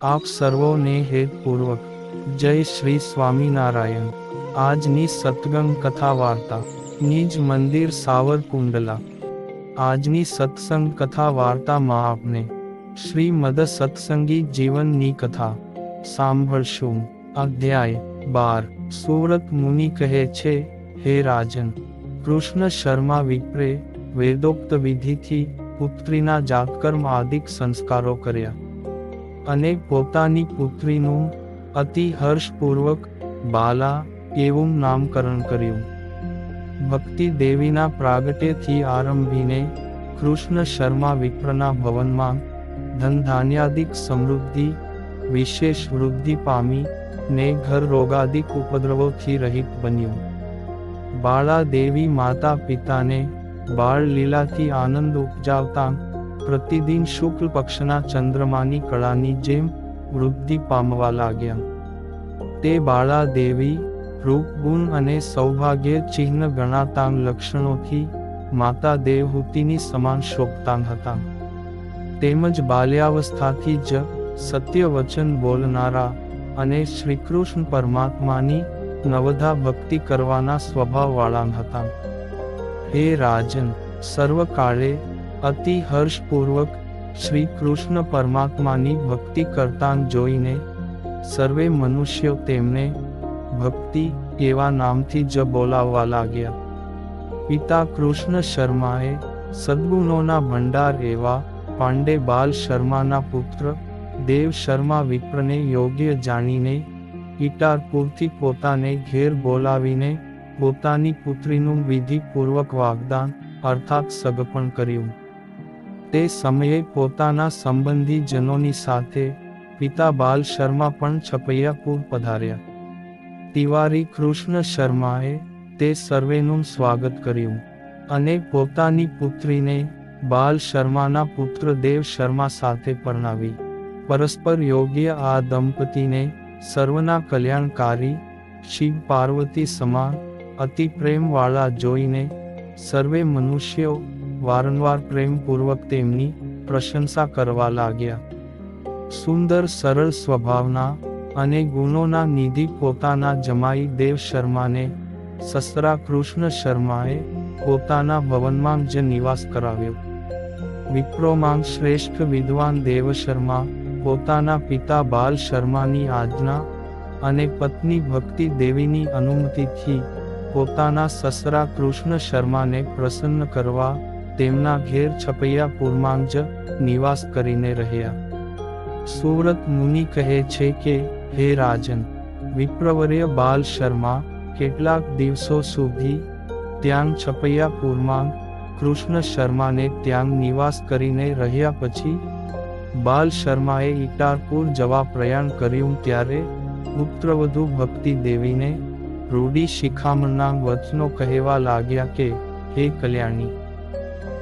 આપ સર્વોને હેતપૂર્વક જય શ્રી સ્વામિનારાયણ। આજની સત્સંગ કથા વાર્તા નિજ મંદિર સાવરકુંડલા। આજની સત્સંગ કથા વાર્તામાં આપને શ્રીમદ સત્સંગી જીવનની કથા સાંભળશું। અધ્યાય 12। સુવ્રત મુનિ કહે છે, હે રાજન, કૃષ્ણ શર્મા વિપ્રે વેદોક્ત વિધિથી પુત્રીના જાતકર્મ આદિક સંસ્કારો કર્યા અને પોતાની પુત્રીનું અતિ હર્ષપૂર્વક બાલા એવું નામકરણ કર્યું। ભક્તિ દેવીના પ્રાગટ્યથી આરંભીને કૃષ્ણ શર્મા વિપ્રના ભવનમાં ધનધાન્યાદિક સમૃદ્ધિ વિશેષ વૃદ્ધિ પામી ને ઘર રોગાદિક ઉપદ્રવોથી રહિત બન્યું। બાળા દેવી માતા પિતાને બાળ લીલાથી આનંદ ઉપજાવતા પ્રતિદિન શુક્લ પક્ષના ચંદ્રમાની કળાની જેમ વૃદ્ધિ પામવા લાગ્યા। તે બાળા દેવી રૂપ ગુણ અને સૌભાગ્ય ચિહ્ન ગણાતા લક્ષણોથી માતા દેવહૂતિની સમાન શોભતા હતા। તેમજ બાલ્યાવસ્થાથી જ સત્ય વચન બોલનારા અને શ્રીકૃષ્ણ પરમાત્માની નવધા ભક્તિ કરવાના સ્વભાવવાળા હતા। હે રાજન, સર્વકાળે અતિ હર્ષપૂર્વક શ્રી કૃષ્ણ પરમાત્માની ભક્તિ કરતા જોઈને સર્વે મનુષ્યો તેમને ભક્તિ એવા નામથી જ બોલાવવા લાગ્યા। પિતા કૃષ્ણ શર્માએ સદ્ગુણોના ભંડાર એવા પાંડે બાલ શર્માના પુત્ર દેવ શર્મા વિપ્રને યોગ્ય જાણીને ઈટારપુરથી પોતાને ઘેર બોલાવીને પોતાની પુત્રીનું વિધિપૂર્વક વાગ્દાન અર્થાત સગપણ કર્યું। તે સમયે પોતાના સંબંધી જનોની સાથે પિતા બાલ શર્મા પણ છપૈયાપુર પધાર્યા। તિવારી કૃષ્ણ શર્માએ તે સર્વેનું સ્વાગત કર્યું અને પોતાની પુત્રીને બાલ શર્માના પુત્ર દેવ શર્મા સાથે પરણાવી। પરસ્પર યોગ્ય આ દંપતીને સર્વના કલ્યાણકારી શિવ પાર્વતી સમાન અતિ પ્રેમવાળા જોઈને સર્વે મનુષ્યો વારંવાર પ્રેમપૂર્વક તેમની પ્રશંસા કરવા લાગ્યા। સુંદર સરળ સ્વભાવના અને ગુણોના નિધિ પોતાના જમાઈ દેવ શર્માને સસરા કૃષ્ણ શર્માએ પોતાના ભવનમાં જ નિવાસ કરાવ્યો। વિપ્રોમાં શ્રેષ્ઠ વિદ્વાન દેવ શર્મા પોતાના પિતા બાલ શર્માની આજ્ઞા અને પત્ની ભક્તિ દેવીની અનુમતિથી પોતાના સસરા કૃષ્ણ શર્માને પ્રસન્ન કરવા તેમના ઘેર છપૈયાપુરમાં જ નિવાસ કરીને રહ્યા। સુવ્રત મુનિ કહે છે કે, હે રાજન, વિપ્રવર્ય બાલ શર્મા કેટલાક દિવસો સુધી ત્યાં છપૈયાપુરમાં કૃષ્ણ શર્માને ત્યાં નિવાસ કરીને રહ્યા પછી બાલ શર્માએ ઈટારપુર જવા પ્રયાણ કર્યું ત્યારે પુત્રવધુ ભક્તિ દેવીને રૂડી શિખામણના વચનો કહેવા લાગ્યા કે, હે કલ્યાણી,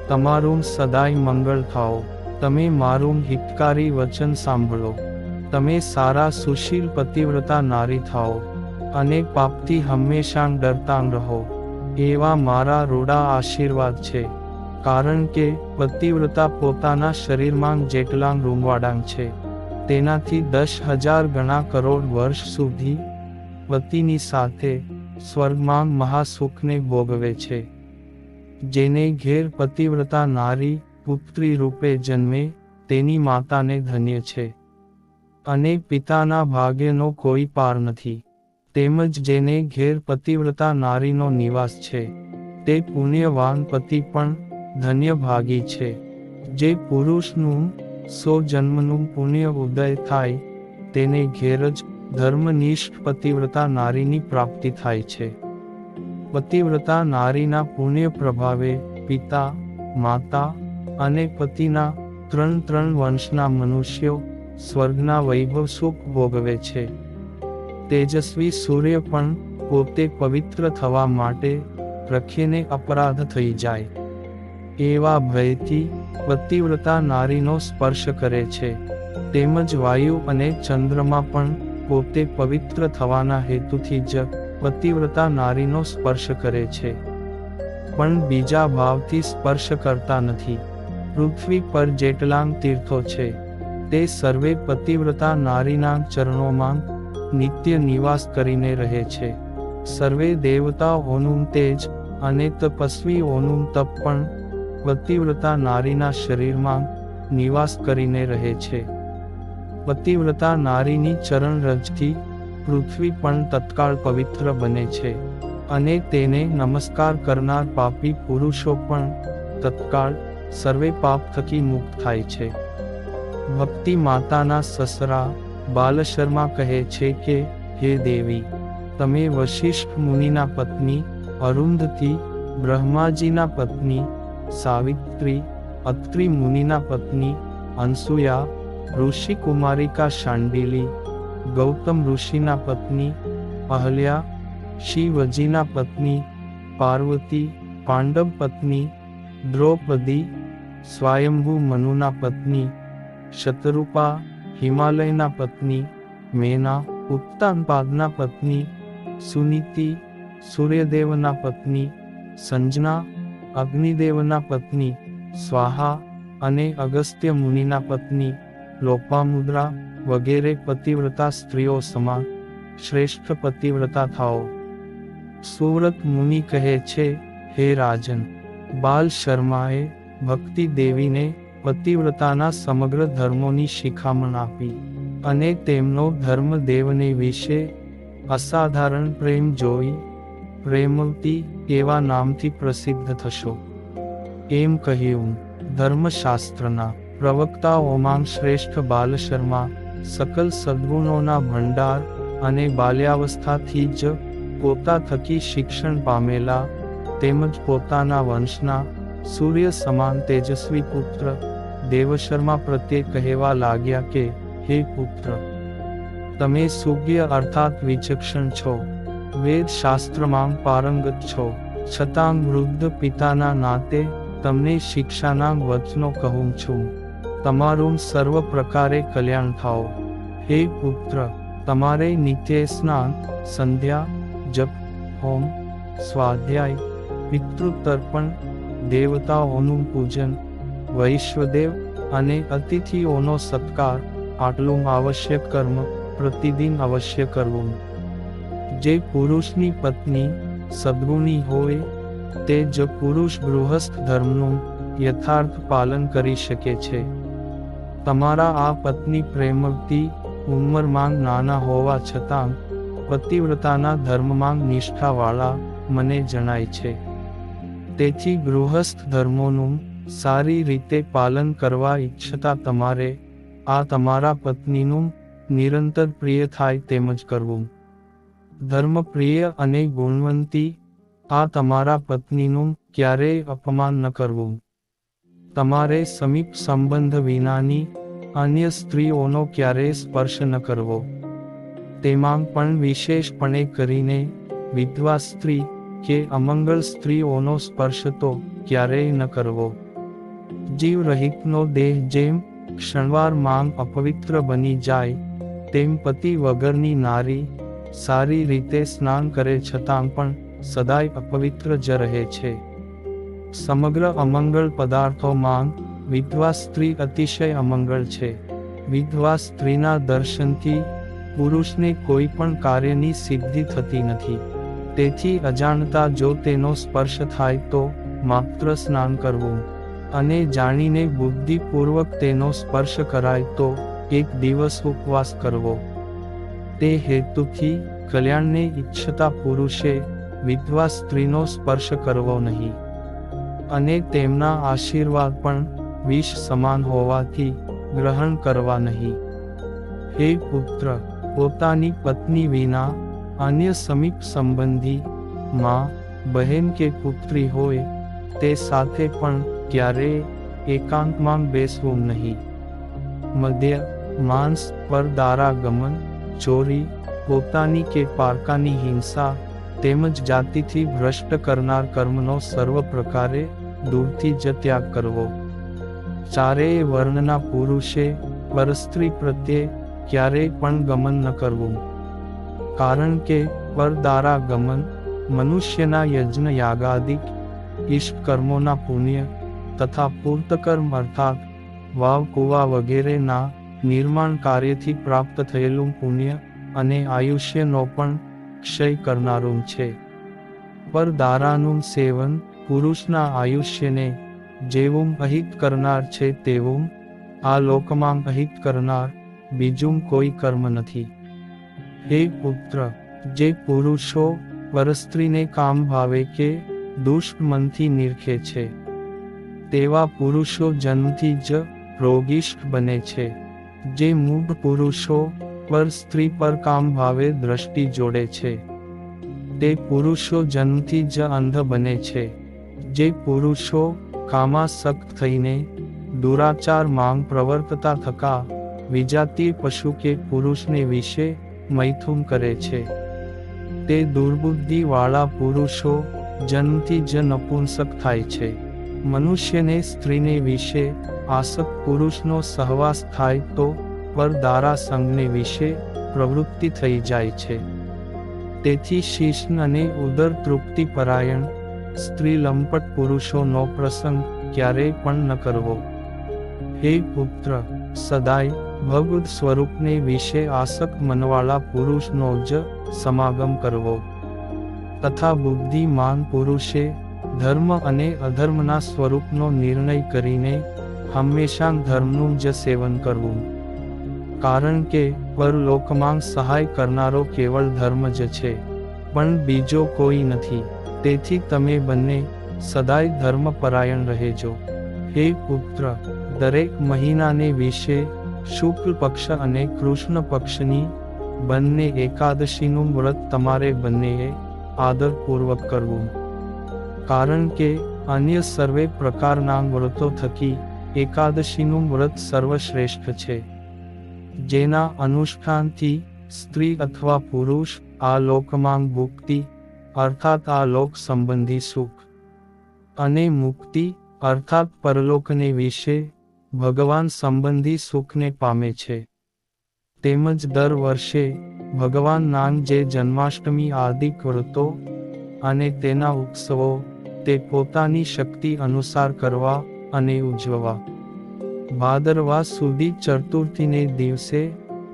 તમારું સદાય મંગળ થાઓ। તમે મારું હિતકારી વચન સાંભળો। તમે સારા સુશીલ પતિવ્રતા નારી થાઓ અને પાપથી હંમેશા ડરતા રહો એવા મારા રૂડા આશીર્વાદ છે। કારણ કે પતિવ્રતા પોતાના શરીરમાં જેટલા રૂંવાડાં છે તેનાથી 10,000 ગણા કરોડ વર્ષ સુધી પતિની સાથે સ્વર્ગમાં મહાસુખને ભોગવે છે। જેને ઘેર પતિવ્રતા નારી પુત્રી રૂપે જન્મે તેની માતાને ધન્ય છે અને પિતાના ભાગ્યનો કોઈ પાર નથી। તેમજ જેને ઘેર પતિવ્રતા નારીનો નિવાસ છે તે પુણ્યવાન પતિ પણ ધન્ય ભાગી છે। જે પુરુષનું 100 જન્મનું પુણ્ય ઉદય થાય તેને ઘેર જ ધર્મનિષ્ઠ પતિવ્રતા નારીની પ્રાપ્તિ થાય છે। પતિવ્રતા નારીના પુણ્ય પ્રભાવે પિતા, માતા અને પતિના 3 વંશના મનુષ્યો સ્વર્ગના વૈભવ સુખ ભોગવે છે। તેજસ્વી સૂર્ય પણ પોતે પવિત્ર થવા માટે પ્રખ્યને અપરાધ થઈ જાય એવા ભયથી પતિવ્રતા નારીનો સ્પર્શ કરે છે। તેમજ વાયુ અને ચંદ્રમા પણ પોતે પવિત્ર થવાના હેતુથી જ પતિવ્રતા નારીનો સ્પર્શ કરે છે, પણ બીજા ભાવથી સ્પર્શ કરતા નથી। પૃથ્વી પર જેટલા તીર્થો છે તે સર્વે પતિવ્રતા નારીના ચરણોમાં નિત્ય નિવાસ કરીને રહે છે. સર્વે દેવતાઓનું તેજ અને તપસ્વીઓનું તપ પણ પતિવ્રતા નારીના શરીરમાં નિવાસ કરીને રહે છે. પતિવ્રતા નારીની ચરણ રજથી પૃથ્વી પણ તત્કાળ પવિત્ર બને છે અને તેને નમસ્કાર કરનાર પાપી પુરુષો પણ તત્કાળ સર્વે પાપ થકી મુક્ત થાય છે. ભક્તિ માતાના સસરા બાલશર્મા કહે છે કે, હે દેવી, તમે વશિષ્ઠ મુનિના પત્ની અરુંધતી, બ્રહ્માજીના પત્ની સાવિત્રી, અત્રિ મુનિના પત્ની અનસુયા, ઋષિ કુમારિકા શાંડિલી, ગૌતમ ઋષિના પત્ની અહલ્યા, શિવજીના પત્ની પાર્વતી, પાંડવ પત્ની દ્રૌપદી, સ્વયંભૂ મનુના પત્ની શતરૂપા, હિમાલયના પત્ની મેના, ઉત્તાનપાદના પત્ની સુનીતિ, સૂર્યદેવના પત્ની સંજના, અગ્નિદેવના પત્ની સ્વાહા અને અગસ્ત્ય મુનિના પત્ની લોપામુદ્રા વગેરે પતિવ્રતા સ્ત્રીઓ સમાન શ્રેષ્ઠ પતિવ્રતા થાઓ. સુવ્રત મુનિ કહે છે, હે રાજન, બાલ શર્માએ ભક્તિ દેવીને પતિવ્રતાના સમગ્ર ધર્મોની શિખામણ આપી અને તેમનો ધર્મ દેવને વિશે અસાધારણ પ્રેમ જોઈ પ્રેમવતી એવા નામથી પ્રસિદ્ધ થશો. એમ કહ્યું. ધર્મશાસ્ત્રના પ્રવક્તાઓમાં શ્રેષ્ઠ બાલશર્મા સકલ સદ્ગુણોના ભંડાર અને બાલ્યાવસ્થાથી જ પોતા થકી શિક્ષણ પામેલા તેમજ પોતાના વંશના સૂર્ય સમાન તેજસ્વી પુત્ર દેવશર્મા પ્રત્યે કહેવા લાગ્યા કે, હે પુત્ર, તમે સુજ્ઞ અર્થાત વિચક્ષણ છો, વેદ શાસ્ત્રમાં પારંગત છો, છતાં વૃદ્ધ પિતાના નાતે તમને શિક્ષાના વચનો કહું છું. તમારું સર્વ પ્રકારે કલ્યાણ થાઓ. હે પુત્ર, તમારે નિત્ય સ્નાન, સંધ્યા, જપ, હોમ, સ્વાધ્યાય, પિતૃતર્પણ, દેવતાઓનું પૂજન, વૈશ્વદેવ અને અતિથિઓનો સત્કાર આટલું આવશ્યક કર્મ પ્રતિદિન અવશ્ય કરવું. જે પુરુષની પત્ની સદ્ગુણી હોય તે જ પુરુષ ગૃહસ્થ ધર્મનું યથાર્થ પાલન કરી શકે છે. તમારા આ પત્ની પ્રેમવતી ઉંમરમાં નાના હોવા છતાં પતિવ્રતાના ધર્મમાં નિષ્ઠાવાળા મને જણાય છે. તેથી ગૃહસ્થ ધર્મોનું સારી રીતે પાલન કરવા ઈચ્છતા તમારે આ તમારા પત્નીનું નિરંતર પ્રિય થાય તેમજ કરવું. ધર્મપ્રિય અને ગુણવંતી આ તમારા પત્નીનું ક્યારેય અપમાન ન કરવું. તમારે સમીપ સંબંધ વિનાની અન્ય સ્ત્રીઓનો ક્યારેય સ્પર્શ ન કરવો. તેમાં પણ વિશેષપણે કરીને વિધવા સ્ત્રી કે અમંગળ સ્ત્રીઓનો સ્પર્શ તો ક્યારેય ન કરવો. જીવ રહિતનો દેહ જેમ ક્ષણવાર માંગ અપવિત્ર બની જાય તેમ પતિ વગરની નારી સારી રીતે સ્નાન કરે છતાં પણ સદાય અપવિત્ર જ રહે છે. સમગ્ર અમંગળ પદાર્થોમાં વિધવા સ્ત્રી અતિશય અમંગળ છે. વિધવા સ્ત્રીના દર્શનથી પુરુષને કોઈ પણ કાર્યની સિદ્ધિ થતી નથી. તેથી અજાણતા જો તેનો સ્પર્શ થાય તો માત્ર સ્નાન કરવું અને જાણીને બુદ્ધિપૂર્વક તેનો સ્પર્શ કરાય તો એક દિવસ ઉપવાસ કરવો. તે હેતુથી કલ્યાણને ઈચ્છતા પુરુષે વિધવા સ્ત્રીનો સ્પર્શ કરવો નહીં અને તેમના આશીર્વાદ પણ વિષ સમાન હોવાથી ગ્રહણ કરવા નહીં. હે પુત્ર, પોતાની પત્ની વિના અન્ય સમીપ સંબંધી માં, બહેન કે પુત્રી હોય તે સાથે પણ ક્યારેય એકાંતમાં બેસવું નહીં. મદ્ય, માંસ પર દારાગમન, ચોરી, પોતાની કે પારકાની હિંસા તેમજ જાતિથી ભ્રષ્ટ કરનાર કર્મનો સર્વ પ્રકારે દૂરથી જ ત્યાગ કરવો. ચારેય વર્ણના પુરુષે પરસ્ત્રી પ્રત્યે ક્યારેય પણ ગમન ન કરવું. કારણ કે પરદારાગમન મનુષ્યના યજ્ઞ યાગાદિક ઇષ્ટ કર્મોના પુણ્ય તથા પૂર્તકર્મ અર્થાત વાવ કુવા વગેરેના નિર્માણ કાર્યથી પ્રાપ્ત થયેલું પુણ્ય અને આયુષ્યનો પણ ક્ષય કરનારું છે. પર દારાનું સેવન પુરુષના આયુષ્યને જેવું અહિત કરનાર છે તેવું આ લોકમાં અહિત કરનાર બીજું કોઈ કર્મ નથી. હે પુત્ર, જે પુરુષો પરસ્ત્રીને કામ ભાવે કે દુષ્ટ મનથી નિરખે છે તેવા પુરુષો જન્મથી જ રોગિષ્ઠ બને છે. જે મૂઢ પુરુષો પર સ્ત્રી પર કામ ભાવે દ્રષ્ટિ જોડે છે તે પુરુષો જન્મથી જ અંધ બને છે. જે પુરુષો કામાસક્ત થઈને દુરાચાર માંગ પ્રવર્તતા થકા વિજાતીય પશુ કે પુરુષને વિશે મૈથુન કરે છે તે દુર્બુદ્ધિ વાળા પુરુષો જન્મથી જ નપુંસક થાય છે. મનુષ્યને સ્ત્રીને વિશે આસક્ત પુરુષનો સહવાસ થાય તો પર દારા સંગને વિશે પ્રવૃત્તિ થઈ જાય છે. તેથી શિષ્ણ અને ઉદર તૃપ્તિ પરાયણ સ્ત્રી લંપટ પુરુષોનો પ્રસંગ ક્યારેય પણ ન કરવો. હે પુત્ર, સદાય ભગવદ સ્વરૂપને વિશે આસક્ત મનવાળા પુરુષનો જ સમાગમ કરવો તથા બુદ્ધિમાન પુરુષે ધર્મ અને અધર્મના સ્વરૂપનો નિર્ણય કરીને હંમેશા ધર્મનું જ સેવન કરવું. કારણ કે પરલોકમાં સહાય કરનારો કેવળ ધર્મ જ છે, પણ બીજો કોઈ નથી. તેથી તમે બંને સદાય ધર્મપરાયણ રહેજો. હે પુત્ર, દરેક મહિનાને વિશે શુક્લ પક્ષ અને કૃષ્ણ પક્ષની બંને એકાદશીનું વ્રત તમારે બંનેએ આદરપૂર્વક કરવું. કારણ કે અન્ય સર્વે પ્રકારના વ્રતો થકી એકાદશીનું વ્રત સર્વશ્રેષ્ઠ છે. જેના અનુષ્ઠાનથી સ્ત્રી અથવા પુરુષ આ લોકમાં ભુક્તિ અર્થાત આ લોક સંબંધી સુખ અને મુક્તિ અર્થાત પરલોકને વિશે ભગવાન સંબંધી સુખને પામે છે. તેમજ દર વર્ષે ભગવાનના જે જન્માષ્ટમી આદિ વ્રતો અને તેના ઉત્સવો તે પોતાની શક્તિ અનુસાર કરવા અને ઉજવવા. ભાદરવા સુધી ચતુર્થીને દિવસે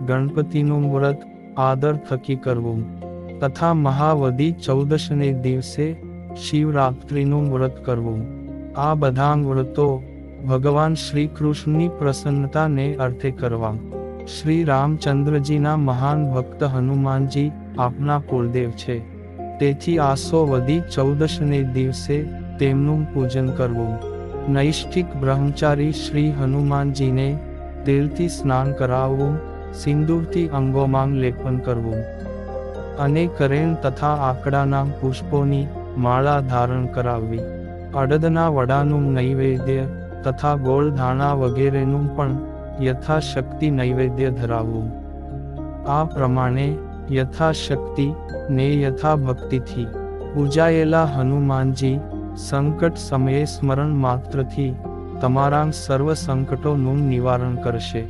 ગણપતિનું વ્રત આદર થકી કરવું તથા મહાવદી ચૌદશને દિવસે શિવરાત્રિનું વ્રત કરવું. આ બધા વ્રતો ભગવાન શ્રી કૃષ્ણની પ્રસન્નતાને અર્થે કરવા. શ્રી રામચંદ્રજીના મહાન ભક્ત હનુમાનજી આપના કુળદેવ છે. તેથી આસો વદી ચૌદશને દિવસે તેમનું પૂજન કરવું. નૈષ્ઠિક બ્રહ્મચારી શ્રી હનુમાનજીને તેલથી સ્નાન કરાવવું, સિંદૂરથી અંગોમાં લેપન કરવું અને કરેણ તથા આકડાના પુષ્પોની માળા ધારણ કરાવવી. અડદના વડાનું નૈવેદ્ય તથા ગોળ ધાણા વગેરેનું પણ યથાશક્તિ નૈવેદ્ય ધરાવવું. આ પ્રમાણે યથાશક્તિ ને યથાભક્તિથી પૂજાયેલા હનુમાનજી સંકટ સમયે સ્મરણ માત્રથી તમારા સર્વ સંકટોનું નિવારણ કરશે.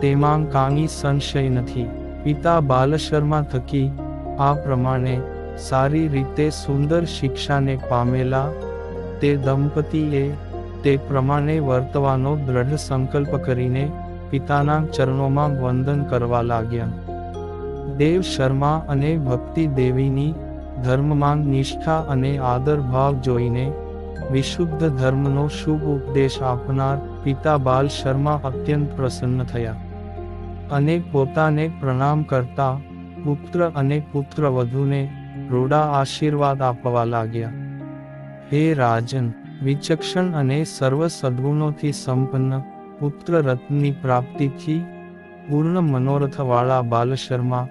તેમાં કાંઈ સંશય નથી. પિતા બાલશર્મા થકી આ પ્રમાણે સારી રીતે સુંદર શિક્ષાને પામેલા તે દંપતીએ તે પ્રમાણે વર્તવાનો દ્રઢ સંકલ્પ કરીને પિતાના ચરણોમાં વંદન કરવા લાગ્યા. દેવ શર્મા અને ભક્તિ દેવીની ધર્મમાં નિષ્ઠા અને આદર ભાવ જોઈને વિશુદ્ધ ધર્મનો શુભ ઉપદેશ આપનાર પિતા બાલ શર્મા અત્યંત પ્રસન્ન થયા અને પોતાને પ્રણામ કરતા પુત્ર અને પુત્રવધૂને રૂડા આશીર્વાદ આપવા લાગ્યા. હે રાજન, વિચક્ષણ અને સર્વ સદ્ગુણોથી સંપન્ન પુત્ર રત્નની પ્રાપ્તિથી પૂર્ણ મનોરથવાળા બાલશર્મા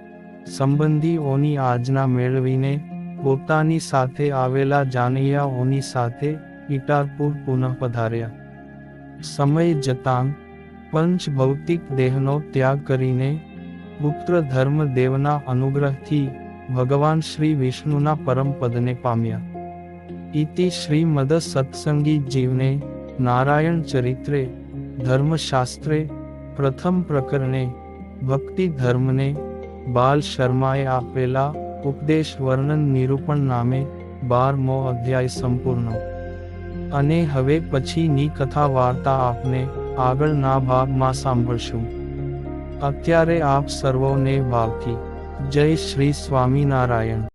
સંબંધીઓની આજ્ઞા મેળવીને પોતાની સાથે આવેલા જાનૈયાઓની સાથે ઇટારપુર પુનઃ પધાર્યા. સમય જતાં પંચ ભૌતિક દેહનો ત્યાગ કરીને પુત્ર ધર્મદેવના અનુગ્રહથી ભગવાન શ્રી વિષ્ણુના પરમ પદને પામ્યા. ઇતિ શ્રીમદ સત્સંગી જીવને નારાયણ ચરિત્રે ધર્મશાસ્ત્રે પ્રથમ પ્રકરણે ભક્તિ ધર્મને બાલ શર્માએ આપેલા ઉપદેશ વર્ણન નિરૂપણ નામે 12મો અધ્યાય સંપૂર્ણ. અને હવે પછીની કથા વાર્તા આપને આગળના ભાગમાં સાંભળશું. અત્યારે આપ સર્વોને ભાવથી જય શ્રી સ્વામિનારાયણ.